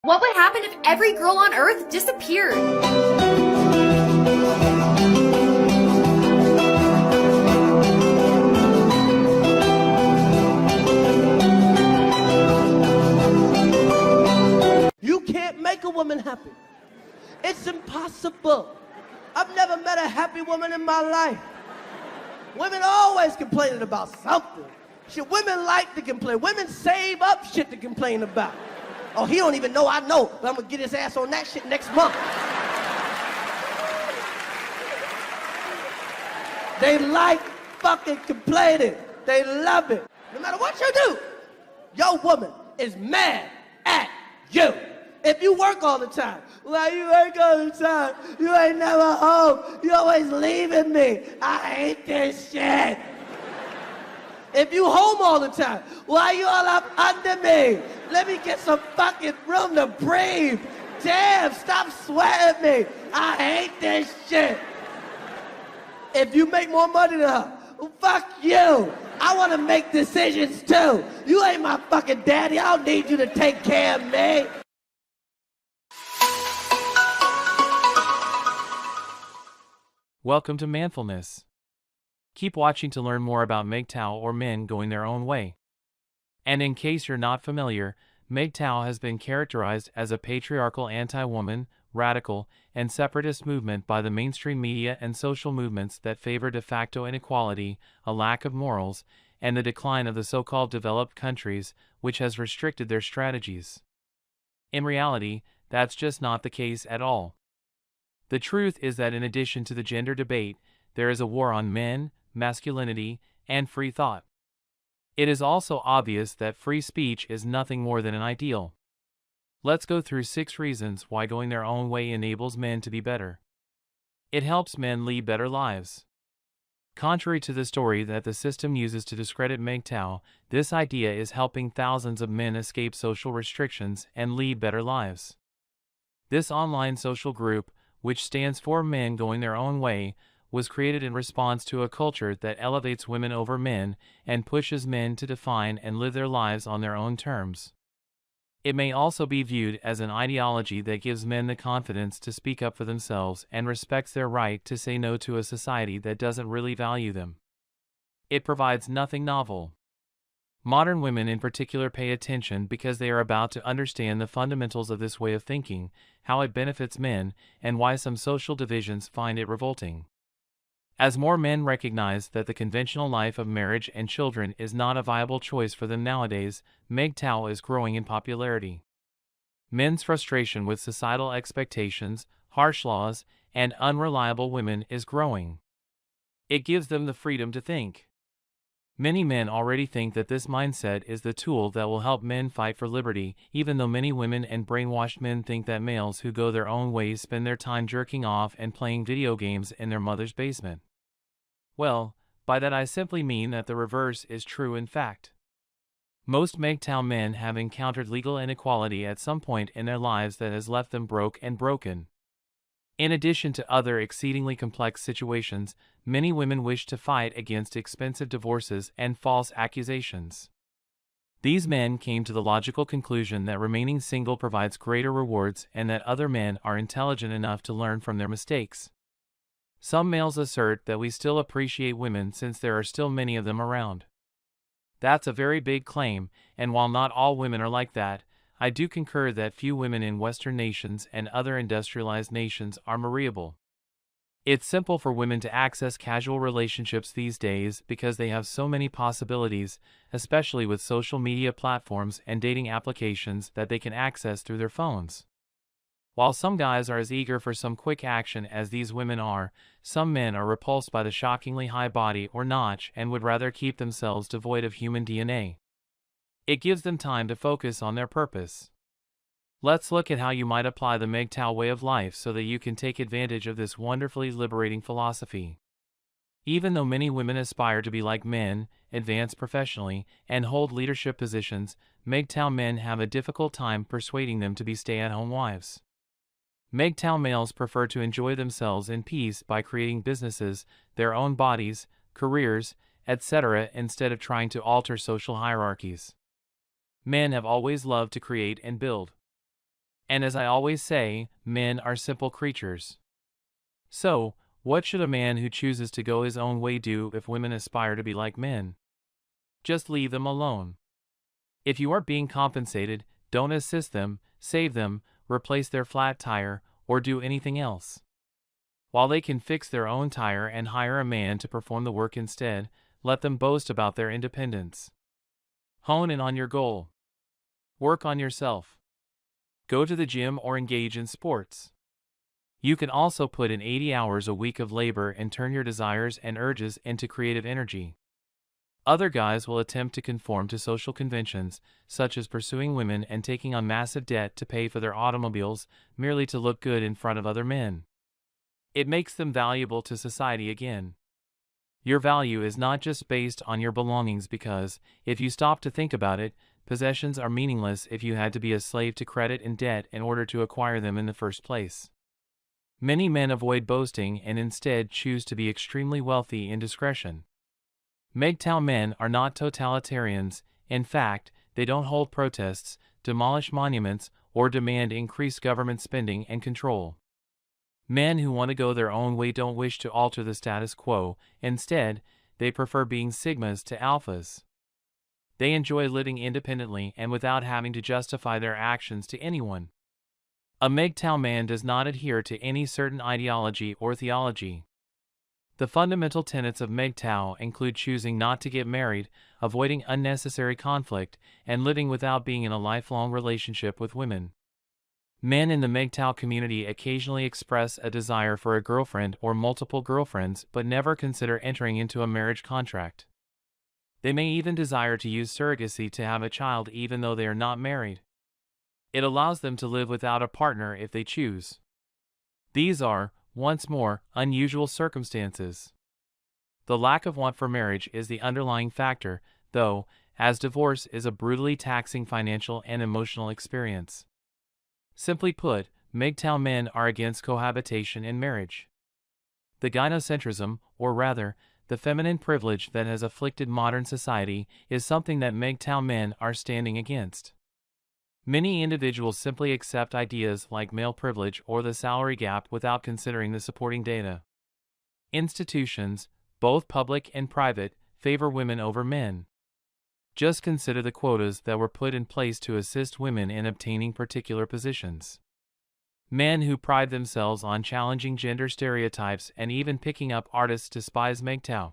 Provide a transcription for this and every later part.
What would happen if every girl on Earth disappeared? You can't make a woman happy. It's impossible. I've never met a happy woman in my life. Women always complaining about something. Shit, women like to complain. Women save up shit to complain about. Oh, he don't even know I know, but I'm gonna get his ass on that shit next month. They like fucking complaining. They love it. No matter what you do, your woman is mad at you. If you work all the time, well, you work all the time, you ain't never home, you always leaving me. I hate this shit. If you home all the time, why you all up under me? Let me get some fucking room to breathe. Damn, stop sweating me. I hate this shit. If you make more money than her, well, fuck you. I want to make decisions too. You ain't my fucking daddy. I don't need you to take care of me. Welcome to Manfulness. Keep watching to learn more about MGTOW or men going their own way. And in case you're not familiar, MGTOW has been characterized as a patriarchal anti-woman, radical, and separatist movement by the mainstream media and social movements that favor de facto inequality, a lack of morals, and the decline of the so-called developed countries, which has restricted their strategies. In reality, that's just not the case at all. The truth is that in addition to the gender debate, there is a war on men, masculinity, and free thought. It is also obvious that free speech is nothing more than an ideal. Let's go through 6 reasons why going their own way enables men to be better. It helps men lead better lives. Contrary to the story that the system uses to discredit MGTOW, this idea is helping thousands of men escape social restrictions and lead better lives. This online social group, which stands for Men Going Their Own Way, was created in response to a culture that elevates women over men and pushes men to define and live their lives on their own terms. It may also be viewed as an ideology that gives men the confidence to speak up for themselves and respects their right to say no to a society that doesn't really value them. It provides nothing novel. Modern women in particular pay attention because they are about to understand the fundamentals of this way of thinking, how it benefits men, and why some social divisions find it revolting. As more men recognize that the conventional life of marriage and children is not a viable choice for them nowadays, MGTOW is growing in popularity. Men's frustration with societal expectations, harsh laws, and unreliable women is growing. It gives them the freedom to think. Many men already think that this mindset is the tool that will help men fight for liberty, even though many women and brainwashed men think that males who go their own ways spend their time jerking off and playing video games in their mother's basement. Well, by that I simply mean that the reverse is true in fact. Most MGTOW men have encountered legal inequality at some point in their lives that has left them broke and broken. In addition to other exceedingly complex situations, many women wish to fight against expensive divorces and false accusations. These men came to the logical conclusion that remaining single provides greater rewards and that other men are intelligent enough to learn from their mistakes. Some males assert that we still appreciate women since there are still many of them around. That's a very big claim, and while not all women are like that, I do concur that few women in Western nations and other industrialized nations are marriable. It's simple for women to access casual relationships these days because they have so many possibilities, especially with social media platforms and dating applications that they can access through their phones. While some guys are as eager for some quick action as these women are, some men are repulsed by the shockingly high body or notch and would rather keep themselves devoid of human DNA. It gives them time to focus on their purpose. Let's look at how you might apply the MGTOW way of life so that you can take advantage of this wonderfully liberating philosophy. Even though many women aspire to be like men, advance professionally, and hold leadership positions, MGTOW men have a difficult time persuading them to be stay-at-home wives. MGTOW males prefer to enjoy themselves in peace by creating businesses, their own bodies, careers, etc., instead of trying to alter social hierarchies. Men have always loved to create and build. And as I always say, men are simple creatures. So, what should a man who chooses to go his own way do if women aspire to be like men? Just leave them alone. If you aren't being compensated, don't assist them, save them, replace their flat tire, or do anything else. While they can fix their own tire and hire a man to perform the work instead, let them boast about their independence. Hone in on your goal. Work on yourself. Go to the gym or engage in sports. You can also put in 80 hours a week of labor and turn your desires and urges into creative energy. Other guys will attempt to conform to social conventions, such as pursuing women and taking on massive debt to pay for their automobiles merely to look good in front of other men. It makes them valuable to society again. Your value is not just based on your belongings because, if you stop to think about it, possessions are meaningless if you had to be a slave to credit and debt in order to acquire them in the first place. Many men avoid boasting and instead choose to be extremely wealthy in discretion. MGTOW men are not totalitarians. In fact, they don't hold protests, demolish monuments, or demand increased government spending and control. Men who want to go their own way don't wish to alter the status quo. Instead, they prefer being sigmas to alphas. They enjoy living independently and without having to justify their actions to anyone. A MGTOW man does not adhere to any certain ideology or theology. The fundamental tenets of MGTOW include choosing not to get married, avoiding unnecessary conflict, and living without being in a lifelong relationship with women. Men in the MGTOW community occasionally express a desire for a girlfriend or multiple girlfriends but never consider entering into a marriage contract. They may even desire to use surrogacy to have a child even though they are not married. It allows them to live without a partner if they choose. These are, once more, unusual circumstances. The lack of want for marriage is the underlying factor, though, as divorce is a brutally taxing financial and emotional experience. Simply put, MGTOW men are against cohabitation in marriage. The gynocentrism, or rather, the feminine privilege that has afflicted modern society, is something that MGTOW men are standing against. Many individuals simply accept ideas like male privilege or the salary gap without considering the supporting data. Institutions, both public and private, favor women over men. Just consider the quotas that were put in place to assist women in obtaining particular positions. Men who pride themselves on challenging gender stereotypes and even picking up artists despise MGTOW.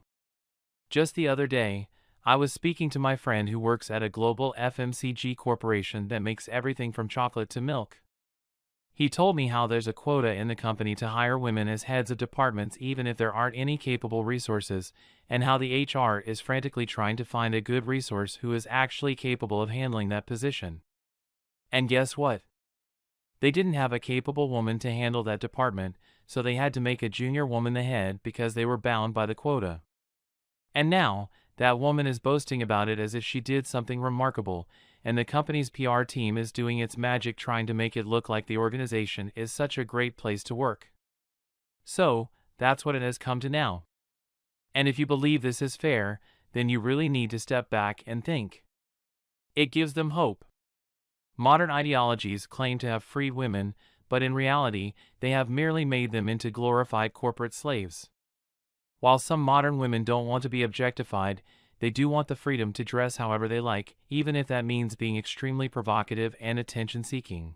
Just the other day, I was speaking to my friend who works at a global FMCG corporation that makes everything from chocolate to milk. He told me how there's a quota in the company to hire women as heads of departments even if there aren't any capable resources, and how the HR is frantically trying to find a good resource who is actually capable of handling that position. And guess what? They didn't have a capable woman to handle that department, so they had to make a junior woman the head because they were bound by the quota. And now, that woman is boasting about it as if she did something remarkable, and the company's PR team is doing its magic trying to make it look like the organization is such a great place to work. So, that's what it has come to now. And if you believe this is fair, then you really need to step back and think. It gives them hope. Modern ideologies claim to have freed women, but in reality, they have merely made them into glorified corporate slaves. While some modern women don't want to be objectified, they do want the freedom to dress however they like, even if that means being extremely provocative and attention-seeking.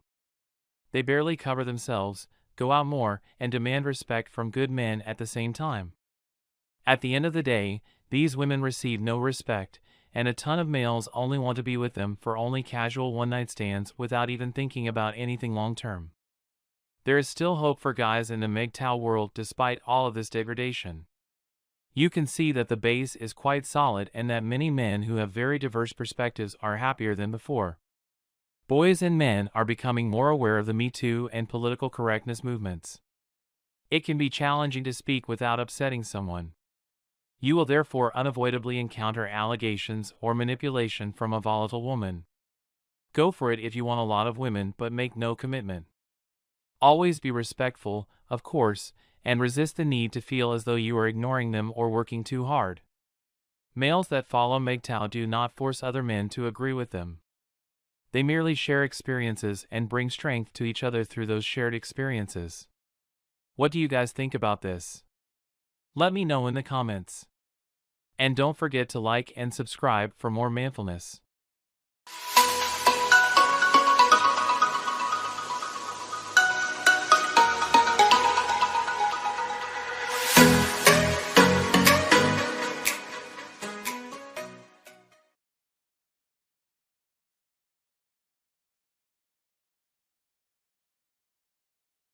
They barely cover themselves, go out more, and demand respect from good men at the same time. At the end of the day, these women receive no respect, and a ton of males only want to be with them for only casual one-night stands without even thinking about anything long-term. There is still hope for guys in the MGTOW world despite all of this degradation. You can see that the base is quite solid and that many men who have very diverse perspectives are happier than before. Boys and men are becoming more aware of the Me Too and political correctness movements. It can be challenging to speak without upsetting someone. You will therefore unavoidably encounter allegations or manipulation from a volatile woman. Go for it if you want a lot of women, but make no commitment. Always be respectful, of course, and resist the need to feel as though you are ignoring them or working too hard. Males that follow MGTOW do not force other men to agree with them. They merely share experiences and bring strength to each other through those shared experiences. What do you guys think about this? Let me know in the comments. And don't forget to like and subscribe for more manfulness.